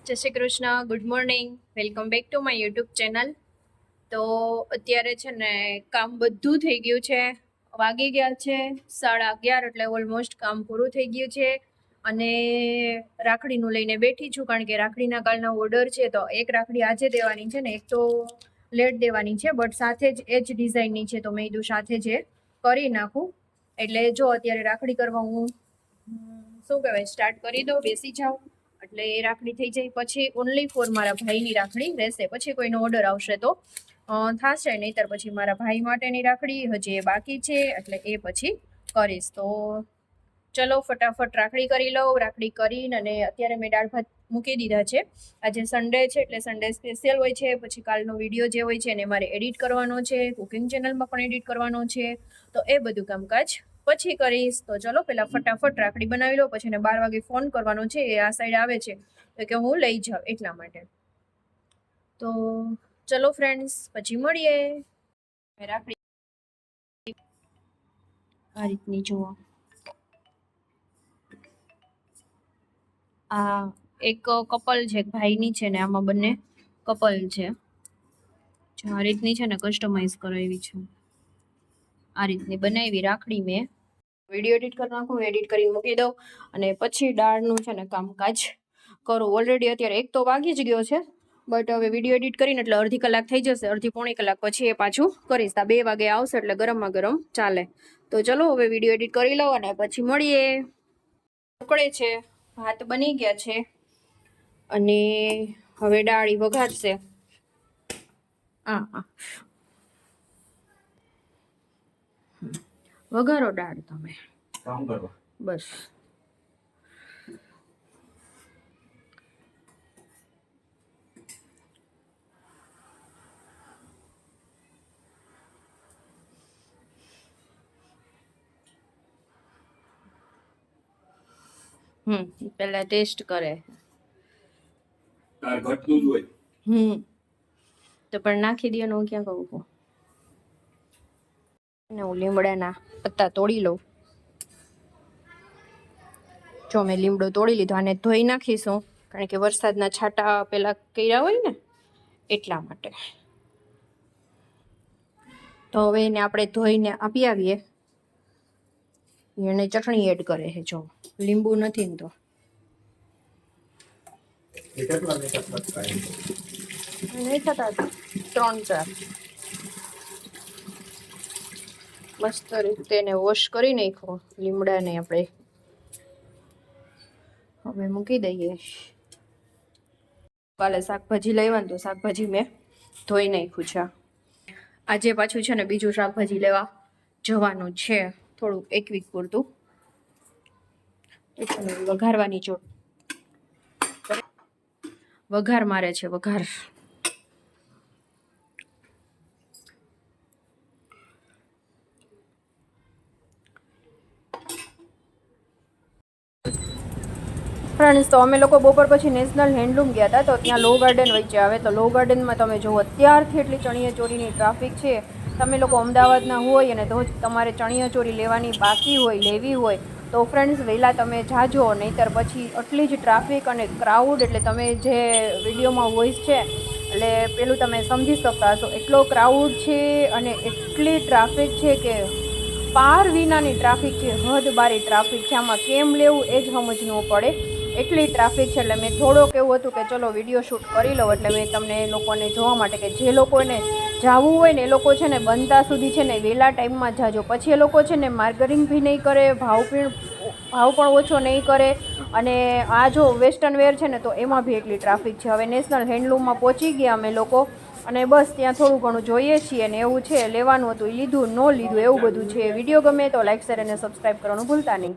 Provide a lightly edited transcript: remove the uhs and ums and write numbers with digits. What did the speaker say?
જય Shri Krishna, good morning, welcome back to my YouTube channel. તો અત્યારે છે ને કામ બધું થઈ ગયું છે, વાગી ગયા છે 11:30, એટલે ઓલમોસ્ટ કામ પૂરું થઈ ગયું છે. અને રાખડીનું લઈને બેઠી છું, કારણ કે રાખડીના કાલના ઓર્ડર છે, તો એક રાખડી આજે દેવાની છે ને એક તો લેટ દેવાની છે, બટ સાથે જ એ જ ડિઝાઇનની છે, તો મેં કીધું સાથે જ કરી નાખું. એટલે જો અત્યારે રાખડી કરવા હું શું કહેવાય સ્ટાર્ટ કરી દઉં, બેસી જાઉં, એટલે એ રાખડી થઈ જાય. પછી ઓનલી ફોર મારા ભાઈની રાખડી રહેશે, પછી કોઈનો ઓર્ડર આવશે તો થશે, નહીંતર પછી મારા ભાઈ માટેની રાખડી હજી એ બાકી છે, એટલે એ પછી કરીશ. તો ચલો ફટાફટ રાખડી કરી લઉં. રાખડી કરીને અને અત્યારે મેં દાળ ભાત મૂકી દીધા છે. આજે સન્ડે છે એટલે સન્ડે સ્પેશિયલ હોય છે. પછી કાલનો વિડીયો જે હોય છે એને મારે એડિટ કરવાનો છે, કુકિંગ ચેનલમાં પણ એડિટ કરવાનો છે, તો એ બધું કામકાજ પછી કરીશ. તો ચલો પહેલાં ફટાફટ રાખડી બનાવી લો, પછી એને 12 વાગે ફોન કરવાનો છે, એ આ સાઈડ આવે છે તો કે હું લઈ જાઉં એટલા માટે. તો ચલો ફ્રેન્ડ્સ, પછી મળીએ. રાખડી આ રીતની જુઓ, આ એક કપલ છે, ભાઈની છે ને આમાં બંને કપલ છે. આ રીતની છે ને કસ્ટમાઇઝ કરાવી છે, આ રીતની બનાવી રાખડી. મેં વિડીયો એડિટ કરી નાખું, એડિટ કરીને મૂકી દઉં અને પછી દાળનું છે ને કામકાજ કરું. ઓલરેડી અત્યારે 1 તો વાગી જ ગયો છે, બટ હવે વિડીયો એડિટ કરીને એટલે અડધી કલાક થઈ જશે, અડધી પોણી કલાક પછી એ પાછું કરીશ. 2 વાગે આવશે એટલે ગરમમાં ગરમ ચાલે. તો ચલો હવે વિડીયો એડિટ કરી લઉં અને પછી મળીએ. ઉકળે છે, ભાત બની ગયા છે અને હવે દાળી વઘારશે. હા, વઘારો દાળ તમે કામ કરો બસ. પેલા ટેસ્ટ કરે. તાર ઘટતું જ હોય. તો પણ નાખી દે. હું ક્યાં કહું ને હું લીમડાના પત્તા તોડી લઉં. જો મેં લીમડો તોડી લીધો, આને ધોઈ નાખીશું, કારણ કે વરસાદના છાંટા પેલા કર્યા હોય ને એટલા માટે. તો હવે એને આપણે ધોઈને આપી આવીએ. એને ચટણી એડ કરે છે, જો લીંબુ નથી ને તો નહીં થતા 3-4. મસ્ત રીતે એને વોશ કરી નાખો લીમડાને આપણે. હવે મૂકી દઈએ. કાલે શાકભાજી લેવાનું, તો શાકભાજી મેં ધોઈ નાખ્યું છે. આજે પાછું છે ને બીજું શાકભાજી લેવા જવાનું છે, થોડુંક 1 વીક પૂરતું. વઘારવાની ચોટ વઘાર મારે છે, વઘાર. ફ્રેન્ડ્સ, તો અમે લોકો બપોર પછી નેશનલ હેન્ડલૂમ ગયા હતા, તો ત્યાં લો ગાર્ડન વચ્ચે આવે. તો લો ગાર્ડનમાં તમે જુઓ અત્યારથી એટલી ચણિયાચોળીની ટ્રાફિક છે. તમે લોકો અમદાવાદના હોય અને તો તમારે ચણિયાચોળી લેવાની બાકી હોય, લેવી હોય, તો ફ્રેન્ડ્સ વહેલા તમે જાજો, નહીંતર પછી આટલી જ ટ્રાફિક અને ક્રાઉડ. એટલે તમે જે વિડીયોમાં વોઇસ છે એટલે પેલું તમે સમજી શકતા હશો, એટલો ક્રાઉડ છે અને એટલી ટ્રાફિક છે કે પાર વિનાની ટ્રાફિક છે, હદ બારી ટ્રાફિક છે. આમાં કેમ લેવું એ જ સમજ ન પડે, એટલી ટ્રાફિક છે. એટલે મેં થોડોક એવું હતું કે ચલો વિડીયો શૂટ કરી લઉં, એટલે મેં તમને લોકોને જોવા માટે કે જે લોકોને જવું હોય ને એ લોકો છે ને બનતા સુધી છે ને વહેલા ટાઈમમાં જાજો. પછી એ લોકો છે ને માર્કેટિંગ બી નહીં કરે, ભાવ પણ ઓછો નહીં કરે. અને આ જો વેસ્ટર્ન વેર છે ને તો એમાં બી એટલી ટ્રાફિક છે. હવે નેશનલ હેન્ડલૂમમાં પહોંચી ગયા અમે લોકો, અને બસ ત્યાં થોડું ઘણું જોઈએ છીએ ને એવું છે. લેવાનું હતું એ લીધું, ન લીધું એવું બધું છે. વિડીયો ગમે તો લાઈક, શેર અને સબસ્ક્રાઈબ કરવાનું ભૂલતા નહીં.